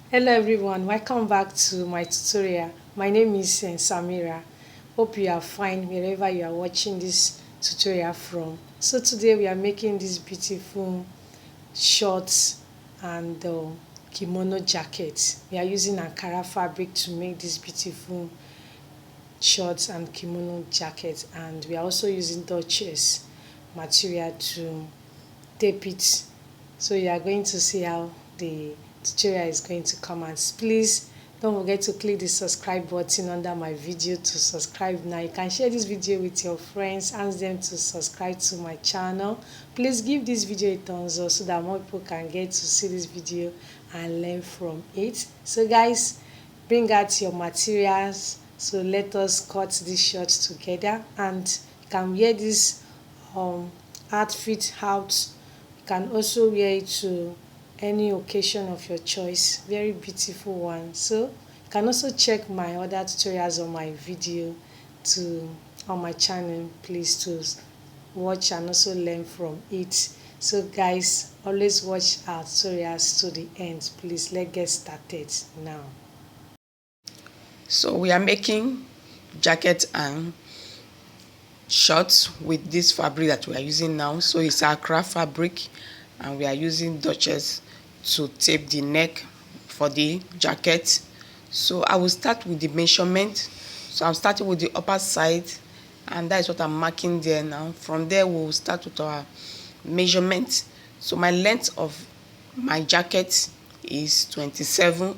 Hello everyone, welcome back to my tutorial. My name is Samira. Hope you are fine wherever you are watching this tutorial from. So today we are making this beautiful shorts and kimono jacket. We are using Ankara fabric to make this beautiful shorts and kimono jacket, and we are also using Dutchess material to tape it. So you are going to see how the tutorial is going to come out. Please don't forget to click the subscribe button under my video to subscribe now. You can share this video with your friends, ask them to subscribe to my channel. Please give this video a thumbs up so that more people can get to see this video and learn from it. So guys, bring out your materials. So let us cut this short together, and you can wear this outfit out. You can also wear it to any occasion of your choice. Very beautiful one. So you can also check my other tutorials on my video to on my channel, please, to watch and also learn from it. So guys, always watch our tutorials to the end. Please, let's get started now. So we are making jacket and shorts with this fabric that we are using now. So it's Ankara fabric, and we are using Dutchess to tape the neck for the jacket. So I will start with the measurement. So I'm starting with the upper side, and that is what I'm marking there now. From there we'll start with our measurement. So my length of my jacket is 27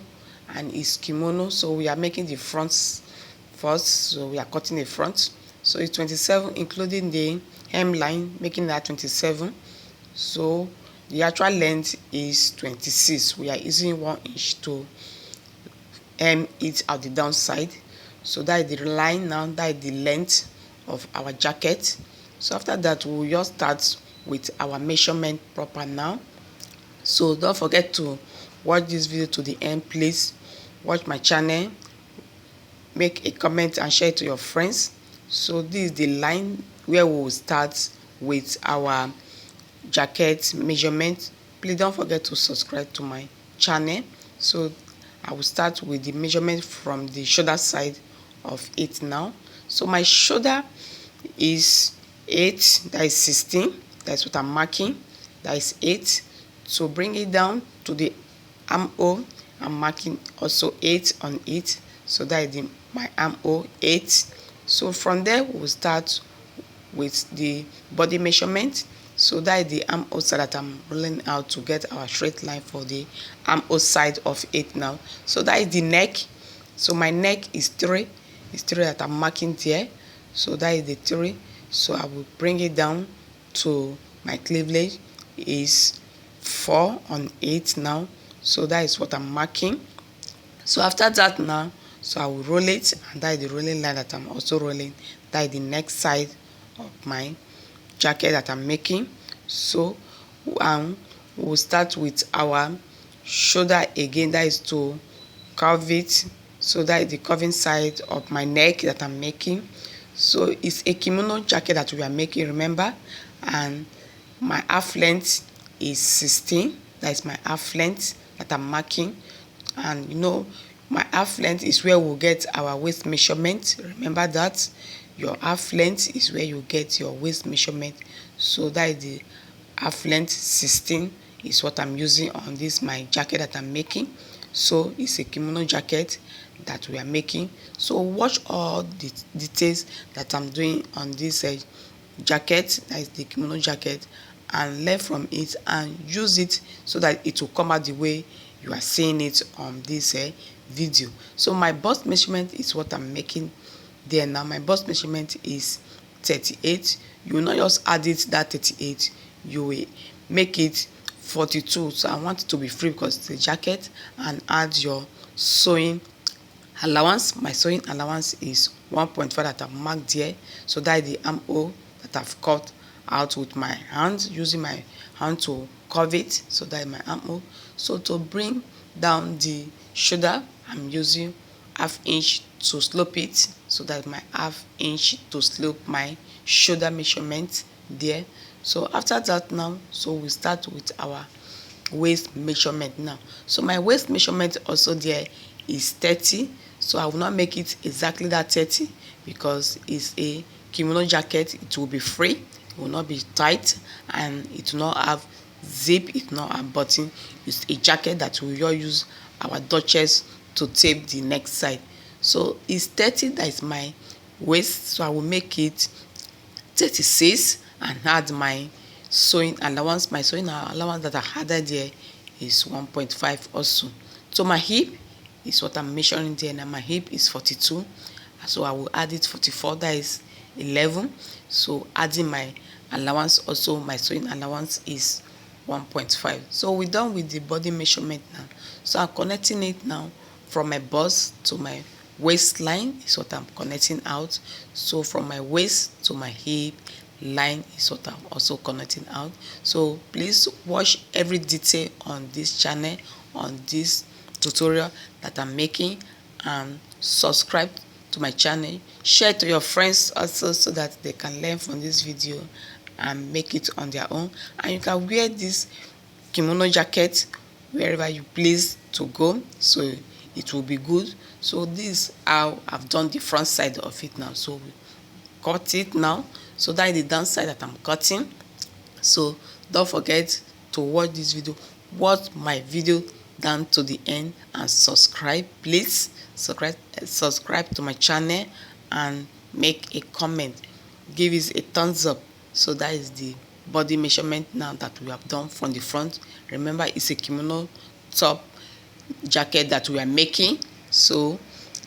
and is kimono. So we are making the fronts first. So we are cutting the front. So it's 27 including the hemline, making that 27. So the actual length is 26. We are using 1 inch to hem it at the downside. So that is the line now, that is the length of our jacket. So after that we'll just start with our measurement proper now. So don't forget to watch this video to the end, please. Watch my channel, make a comment and share it to your friends. So this is the line where we will start with our jacket measurement. Please don't forget to subscribe to my channel. So I will start with the measurement from the shoulder side of it now. So my shoulder is 8, that is 16, that's what I'm marking, that is 8. So bring it down to the armhole, I'm marking also 8 on it. So that is my armhole 8. So from there we'll start with the body measurement. So that is the armhole side that I'm rolling out to get our straight line for the armhole side of it now. So that is the neck. So my neck is 3. It's 3 that I'm marking there. So that is the 3. So I will bring it down to my cleavage is 4 on 8 now. So that is what I'm marking. So after that now, so I will roll it, and that is the rolling line that I'm also rolling. That is the next side of my jacket that I'm making. So we'll start with our shoulder again, that is to curve it. So that is the curving side of my neck that I'm making. So it's a kimono jacket that we are making, remember, and my half length is 16. That is my half length that I'm marking. And you know, my half length is where we'll get our waist measurement. Remember that your half length is where you get your waist measurement. So that is the half length 16 is what I'm using on this my jacket that I'm making. So it's a kimono jacket that we are making. So watch all the details that I'm doing on this jacket, that is the kimono jacket, and learn from it and use it so that it will come out the way you are seeing it on this video. So my bust measurement is what I'm making there now. My bust measurement is 38. You will not just add it that 38, you will make it 42. So I want it to be free because it's a jacket, and add your sewing allowance. My sewing allowance is 1.5 that I've marked there. So that is the armhole that I've cut out with my hand, using my hand to curve it. So that is my armhole. So to bring down the shoulder, I'm using half inch to slope it. So that my half inch to slope my shoulder measurement there. So after that now, so we start with our waist measurement now. So my waist measurement also there is 30, so I will not make it exactly that 30 because it's a kimono jacket. It will be free, it will not be tight, and it will not have zip, it will not have button. It's a jacket that we all use our dutchess to tape the neck side. So it's 30, that is my waist, so I will make it 36 and add my sewing allowance. My sewing allowance that I added there is 1.5 also. So my hip is what I'm measuring there now. My hip is 42, so I will add it 44, that is 11. So adding my allowance also, my sewing allowance is 1.5. So we're done with the body measurement now. So I'm connecting it now from my bust to my waistline is what I'm connecting out. So from my waist to my hip line is what I'm also connecting out. So please watch every detail on this channel, on this tutorial that I'm making, and subscribe to my channel. Share to your friends also so that they can learn from this video and make it on their own. And you can wear this kimono jacket wherever you please to go, so it will be good. So this is how I've done the front side of it now. So we cut it now, so that is the downside that I'm cutting. So don't forget to watch this video, watch my video down to the end, and subscribe. Please subscribe to my channel and make a comment, give it a thumbs up. So that is the body measurement now that we have done from the front. Remember, it's a kimono top jacket that we are making, so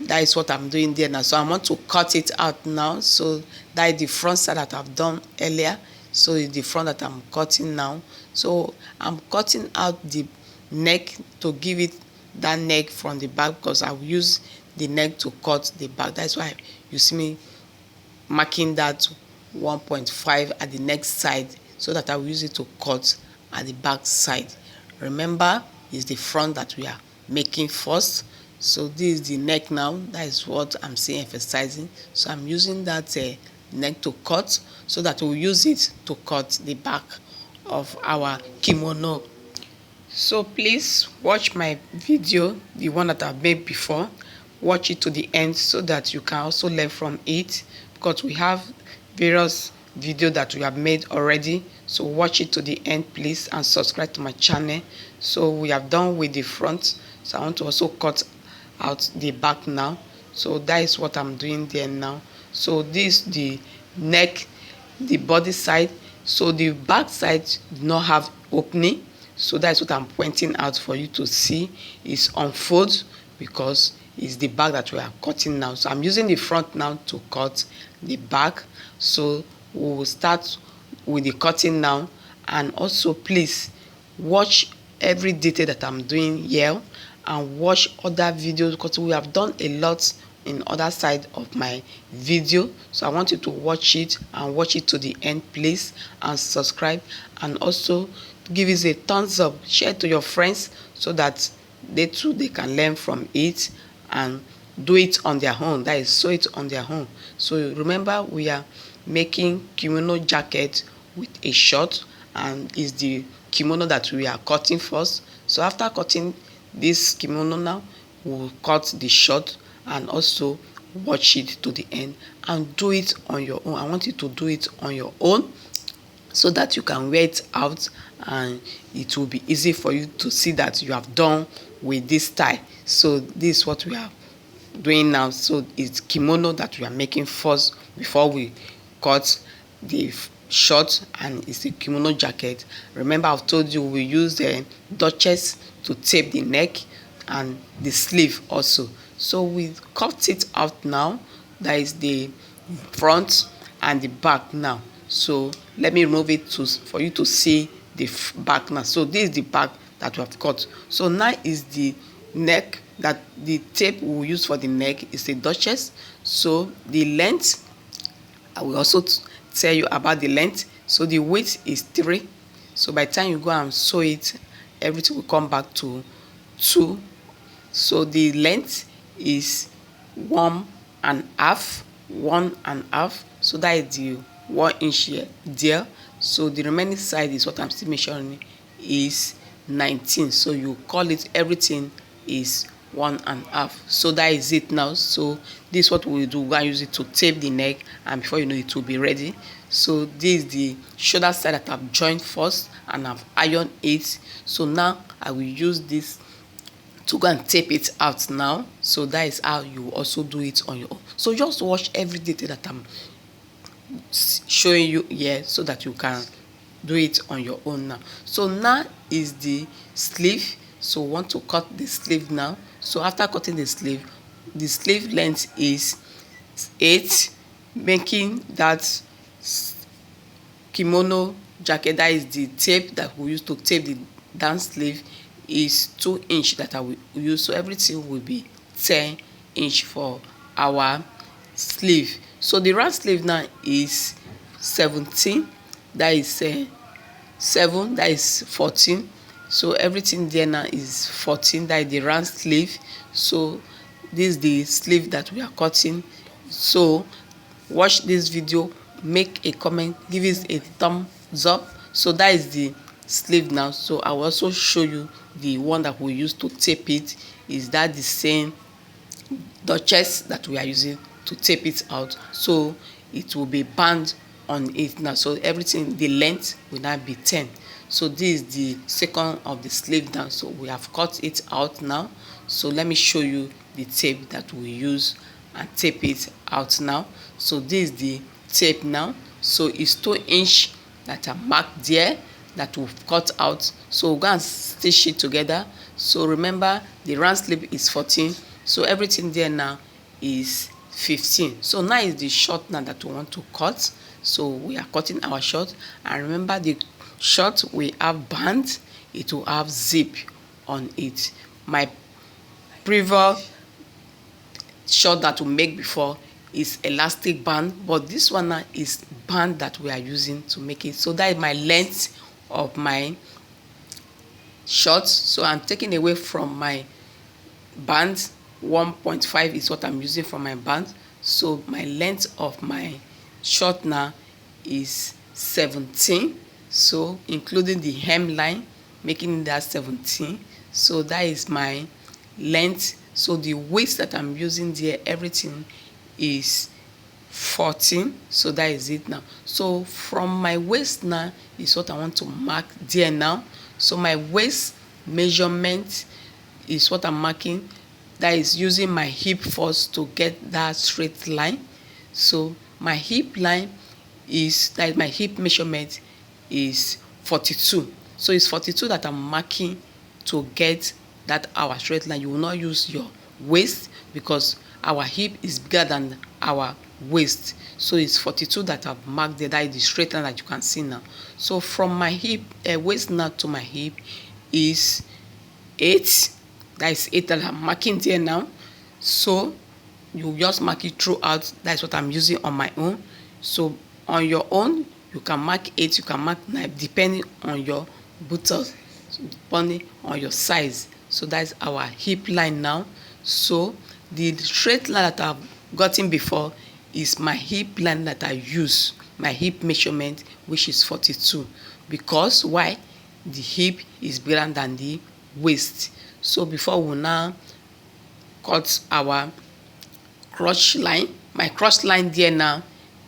that is what I'm doing there now. So I want to cut it out now. So that is the front side that I've done earlier, so it's the front that I'm cutting now. So I'm cutting out the neck to give it that neck from the back, because I will use the neck to cut the back. That's why you see me marking that 1.5 at the neck side, so that I will use it to cut at the back side. Remember, it's the front that we are making first. So this is the neck now, that is what I'm saying, emphasizing. So I'm using that neck to cut, so that we'll use it to cut the back of our kimono. So please watch my video, the one that I've made before. Watch it to the end so that you can also learn from it, because we have various videos that we have made already. So watch it to the end please, and subscribe to my channel. So we have done with the front, so I want to also cut out the back now. So that is what I'm doing there now. So this the neck, the body side. So the back side do not have opening, so that's what I'm pointing out for you to see. Is unfold, because it's the back that we are cutting now. So I'm using the front now to cut the back. So we will start with the cutting now. And also please watch every detail that I'm doing here, and watch other videos, because we have done a lot in other side of my video. So I want you to watch it, and watch it to the end please, and subscribe, and also give it a thumbs up. Share to your friends so that they too they can learn from it and do it on their own, that is, sew it on their own. So remember, we are making kimono jacket with a short, and is the kimono that we are cutting first. So after cutting this kimono now, we'll cut the short, and also watch it to the end and do it on your own. I want you to do it on your own, so that you can wear it out, and it will be easy for you to see that you have done with this style. So this is what we are doing now. So it's kimono that we are making first before we cut the short, and it's the kimono jacket. Remember, I've told you we use the dutchess to tape the neck and the sleeve also. So we cut it out now. That is the front and the back now. So let me remove it for you to see the back now. So this is the back that we have cut. So now is the neck, that the tape we will use for the neck is a dutchess. So the length, I will also tell you about the length. So the width is 3. So by the time you go and sew it, everything will come back to 2. So the length is 1.5, 1.5. So that is the 1 inch here there. So the remaining side is what I'm still measuring is 19, so you call it everything is 1.5. so that is it now. So this is what we will do. We're going to use it to tape the neck, and before you know it will be ready. So this is the shoulder side that I've joined first and I've ironed it. So now I will use this to go and tape it out now. So that is how you also do it on your own. So just watch every detail that I'm showing you here so that you can do it on your own now. So now is the sleeve. So we want to cut the sleeve now. So after cutting the sleeve length is 8, making that kimono jacket, that is the tape that we use to tape the down sleeve, is 2 inch that I will use. So everything will be 10 inch for our sleeve. So the round sleeve now is 17, that is 7, that is 14. So everything there now is 14, that is the round sleeve. So this is the sleeve that we are cutting. So watch this video, make a comment, give it a thumbs up. So that is the sleeve now. So I will also show you the one that we use to tape it. Is that the same chest that we are using to tape it out? So it will be band on it now. So everything, the length will now be 10. So this is the second of the sleeve now. So we have cut it out now. So let me show you the tape that we use and tape it out now. So this is the tape now. So it's 2 inch that are marked there that we've cut out. So we'll go and stitch it together. So remember, the round sleeve is 14, so everything there now is 15. So now is the short now that we want to cut. So we are cutting our short, and remember the short we have band, it will have zip on it. My previous short that we make before is elastic band, but this one now is band that we are using to make it. So that is my length of my short. So I'm taking away from my band, 1.5 is what I'm using for my band. So my length of my short now is 17, so including the hemline, making that 17. So that is my length. So the waist that I'm using there, everything is 14. So that is it now. So from my waist now is what I want to mark there now. So my waist measurement is what I'm marking. That is using my hip first to get that straight line. So my hip line is, that is my hip measurement is 42. So it's 42 that I'm marking to get that our straight line. You will not use your waist because our hip is bigger than our waist. So it's 42 that I've marked there. That is the straight line that you can see now. So from my hip waist now to my hip is 8. That is 8 that I'm marking there now. So you just mark it throughout. That's what I'm using on my own. So on your own, you can mark 8, you can mark 9, depending on your buttocks, depending on your size. So that's our hip line now. So the straight line that I've gotten before is my hip line that I use, my hip measurement, which is 42. Because why? The hip is bigger than the waist. So before we now cut our crotch line, my crotch line there now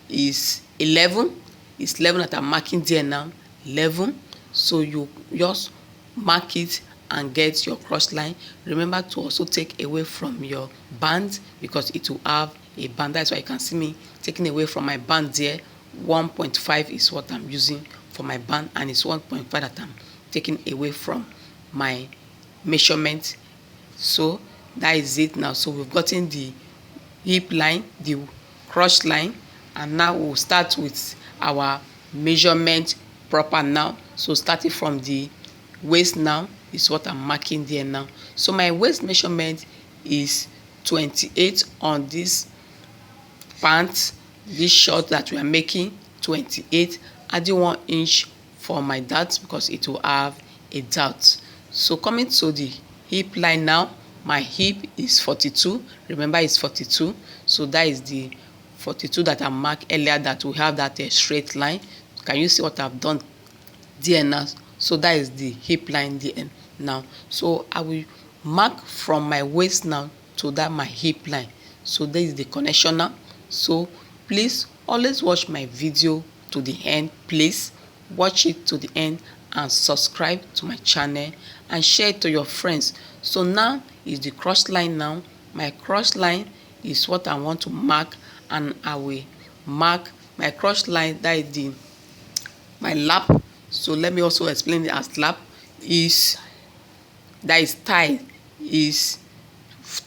is 11. It's 11 that I'm marking there now, 11. So you just mark it and get your crotch line. Remember to also take away from your band because it will have a band. That's why you can see me taking away from my band there. 1.5 is what I'm using for my band, and it's 1.5 that I'm taking away from my measurement. So that is it now. So we've gotten the hip line, the crotch line, and now we'll start with our measurement proper now. So starting from the waist now is what I'm marking there now. So my waist measurement is 28 on this pants, this short that we are making, 28, adding 1 inch for my dart because it will have a dart. So coming to the hip line now, my hip is 42. Remember, it's 42. So that is the 42 that I marked earlier, that we have that straight line. Can you see what I've done there now? So that is the hip line there now. So I will mark from my waist now to that my hip line. So this is the connection now. So please always watch my video to the end. Please watch it to the end and subscribe to my channel and share it to your friends. So now is the cross line now. My cross line is what I want to mark, and I will mark my cross line, that is the my lap. So let me also explain it as lap. Is that is thigh is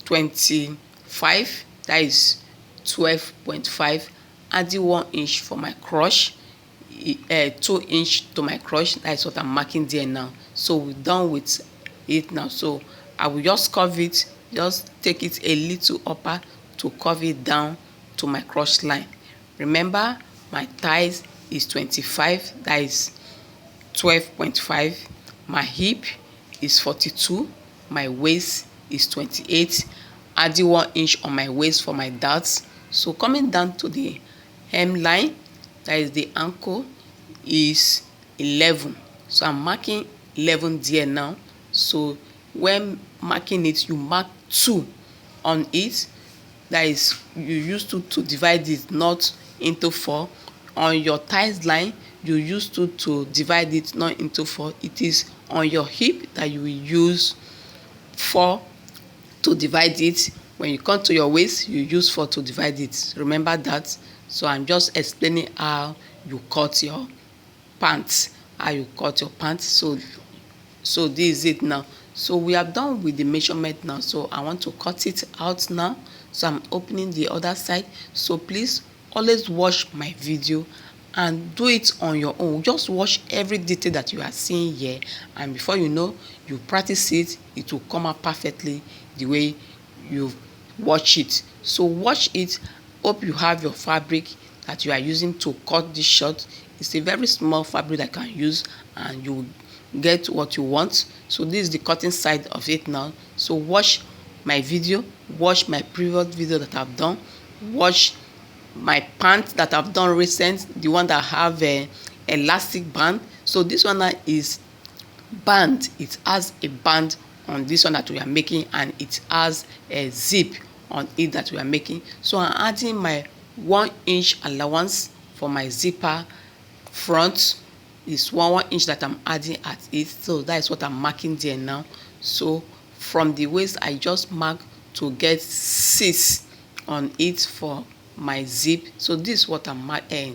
25, that is 12.5, adding 1 inch for my crotch, 2 inch to my crotch. That is what I'm marking there now. So we're done with it now. So I will just curve it, just take it a little upper to curve it down to my crotch line. Remember, my thighs is 25, that is 12.5. My hip is 42, my waist is 28, adding 1 inch on my waist for my darts. So coming down to the hem line, that is the ankle, is 11. So I'm marking 11 there now. So when marking it, you mark 2 on it. That is, you use 2 to divide it, not into 4. On your thighs line, you use 2 to divide it, not into 4. It is on your hip that you will use 4 to divide it. When you come to your waist, you use 4 to divide it. Remember that. So I'm just explaining how you cut your pants. So this is it now. So we are done with the measurement now. So I want to cut it out now. So I'm opening the other side. So please always watch my video and do it on your own. Just watch every detail that you are seeing here, and before you know, you practice it, it will come out perfectly the way you watch it. So watch it. Hope you have your fabric that you are using to cut this short. It's a very small fabric that you can use, and you get what you want. So this is the cutting side of it now. So watch my video, watch my previous video that I've done, watch my pants that I've done recent, the one that have a elastic band. So this one now is band. It has a band on this one that we are making, and it has a zip on it that we are making. So I'm adding my 1 inch allowance for my zipper front. Is 1 inch that I'm adding at it. So that is what I'm marking there now. So from the waist, I just mark to get 6 on it for my zip. So this is what I'm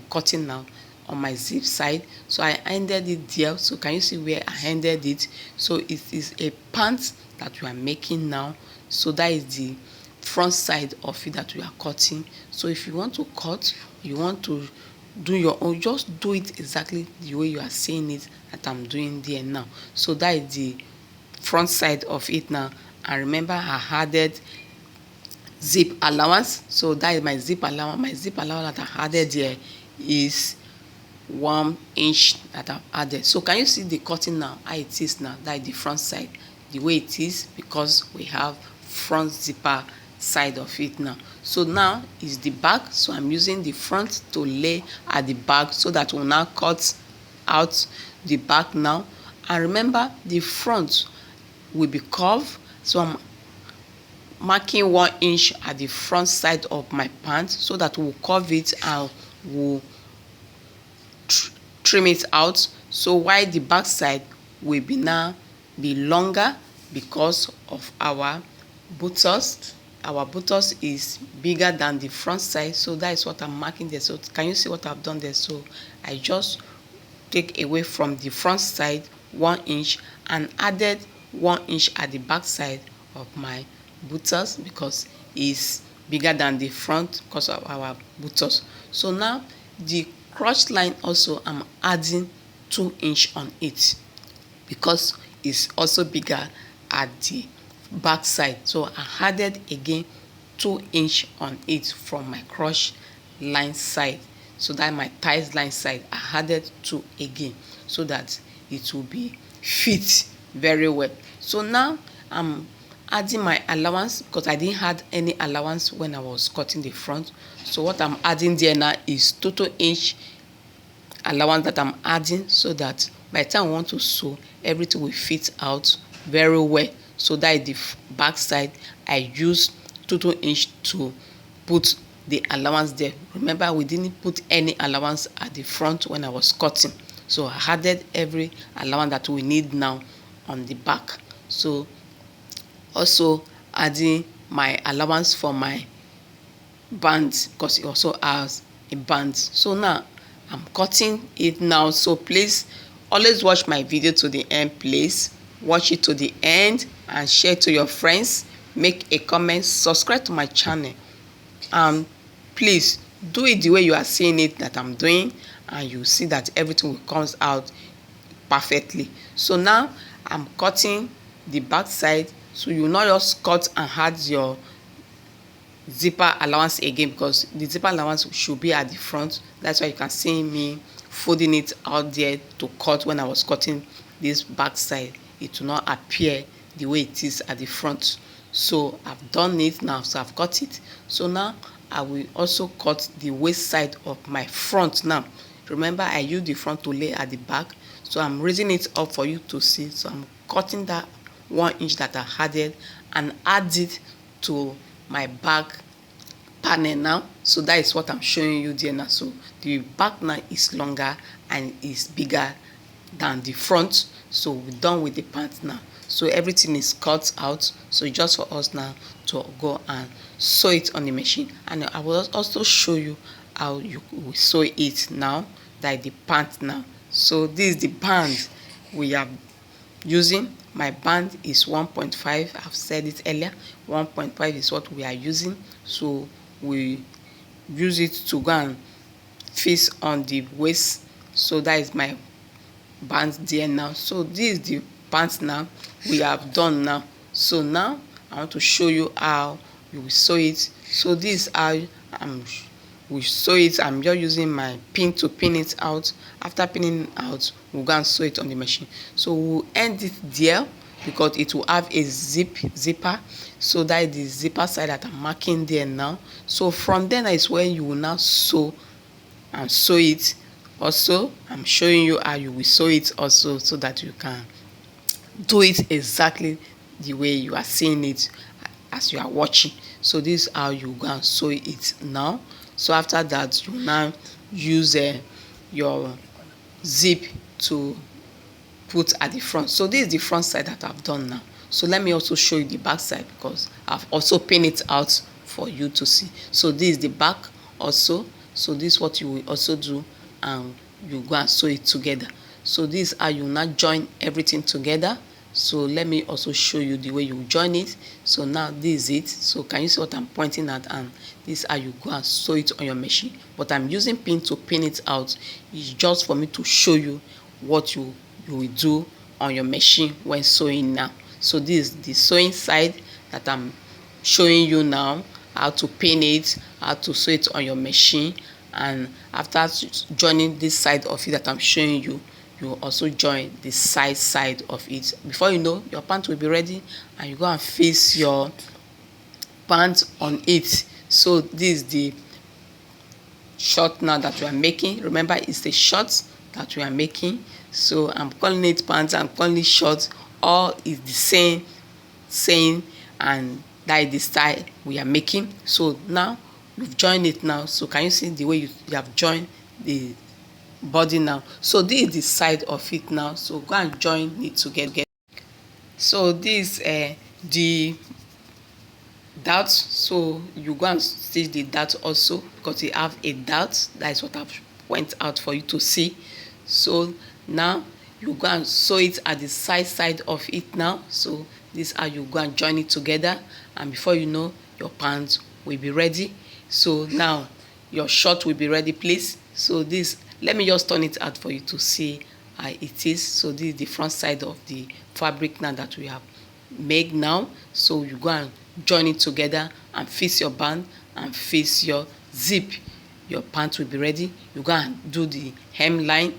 cutting now on my zip side. So I ended it there. So can you see where I ended it? So it is a pant that we are making now. So that is the front side of it that we are cutting. So if you want to cut, you want to do your own, just do it exactly the way you are seeing it that I'm doing there now. So that is the front side of it now. And remember, I added zip allowance. So that is my zip allowance. My zip allowance that I added there is 1 inch that I've added. So can you see the cutting now, how it is now? That is the front side, the way it is, because we have front zipper side of it now. So now is the back. So I'm using the front to lay at the back, so that we'll now cut out the back now. And remember, the front will be curved. So I'm marking 1 inch at the front side of my pants, so that we'll curve it and we'll trim it out. So while the back side will be now be longer because of our buttocks. Our buttocks is bigger than the front side. So that is what I'm marking there. So can you see what I've done there? So I just take away from the front side 1 inch and added 1 inch at the back side of my buttocks, because it's bigger than the front because of our buttocks. So now the crotch line also, I'm adding 2 inch on it, because it's also bigger at the back side. So I added again 2 inch on it from my crotch line side. So that my thighs line side, I added 2 again, so that it will be fit very well. So now I'm adding my allowance, because I didn't add any allowance when I was cutting the front. So what I'm adding there now is total inch allowance that I'm adding, so that By the time we want to sew, everything will fit out very well. So that is the back side. I use 2 inch to put the allowance there. Remember, we didn't put any allowance at the front when I was cutting, so I added every allowance that we need now on the back. So also adding my allowance for my band, because it also has a band. So now I'm cutting it now. So please always watch my video to the end. Please watch it to the end and share to your friends. Make a comment, subscribe to my channel, and please do it the way you are seeing it that I'm doing, and you see that everything will comes out perfectly. So now I'm cutting the back side. So you not just cut and add your zipper allowance again, because the zipper allowance should be at the front. That's why you can see me folding it out there to cut. When I was cutting this back side, it will not appear the way it is at the front. So I've done it now, so I've cut it. So now I will also cut the waist side of my front. Now remember, I use the front to lay at the back, so I'm raising it up for you to see. So I'm cutting that 1 inch that I added and add it to my back panel now. So that is what I'm showing you there now. So the back now is longer and is bigger than the front. So we're done with the pants now. So everything is cut out. So it's just for us now to go and sew it on the machine. And I will also show you how you will sew it now, like the pants now. So this is the band we are using. My band is 1.5. I've said it earlier, 1.5 is what we are using. So we use it to go and fix on the waist. So that is my band there now. So this is the pants now we have done now. So now I want to show you how you will sew it. So this is how we sew it. I'm just using my pin to pin it out. After pinning out, we'll go and sew it on the machine. So we'll end it there because it will have a zipper. So that is the zipper side that I'm marking there now. So from then is when you will now sew and sew it. Also, I'm showing you how you will sew it also, so that you can do it exactly the way you are seeing it as you are watching. So this is how you go and sew it now. So after that, you now use your zip to put at the front. So this is the front side that I've done now. So let me also show you the back side, because I've also pinned it out for you to see. So this is the back also. So this is what you will also do, and you go and sew it together. So this is how you now join everything together. So let me also show you the way you join it. So now this is it. So can you see what I'm pointing at? And this is how you go and sew it on your machine. But I'm using pin to pin it out. It's just for me to show you what you will do on your machine when sewing now. So this is the sewing side that I'm showing you now, how to pin it, how to sew it on your machine. And after joining this side of it that I'm showing you, you will also join the side of it. Before you know, your pant will be ready, and you go and fix your pant on it. So this is the short now that we are making. Remember, it's the shorts that we are making. So I'm calling it pants, I'm calling it shorts. All is the same saying, and that is the style we are making. So now we've joined it now. So can you see the way you have joined the body now? So this is the side of it now. So go and join it together. So this the dart. So you go and stitch the dart also, because you have a dart. That is what I've went out for you to see. So now you go and sew it at the side of it now. So this is how you go and join it together, and before you know, your pants will be ready. So now your short will be ready, please. So this, let me just turn it out for you to see how it is. So this is the front side of the fabric now that we have made now. So you go and join it together and fix your band and fix your zip. Your pants will be ready. You go and do the hem line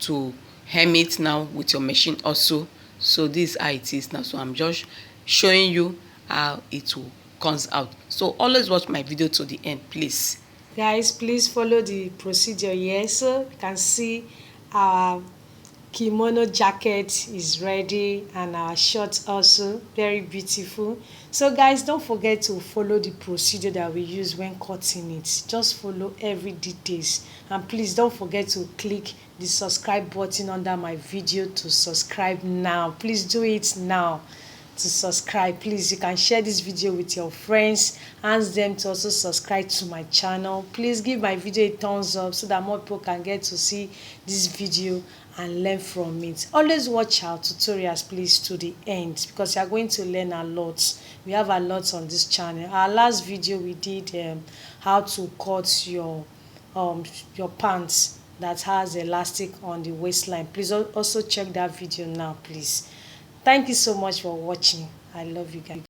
to hem it now with your machine also. So this is how it is now. So I'm just showing you how it will comes out. So always watch my video to the end, please. Guys, please follow the procedure here, so you can see our kimono jacket is ready, and our shorts also very beautiful. So guys, don't forget to follow the procedure that we use when cutting it. Just follow every details, and please don't forget to click the subscribe button under my video to subscribe now. Please do it now to subscribe. Please, you can share this video with your friends, ask them to also subscribe to my channel. Please give my video a thumbs up so that more people can get to see this video and learn from it. Always watch our tutorials please to the end, because you are going to learn a lot. We have a lot on this channel. Our last video we did how to cut your pants that has elastic on the waistline. Please also check that video now please. Thank you so much for watching. I love you guys.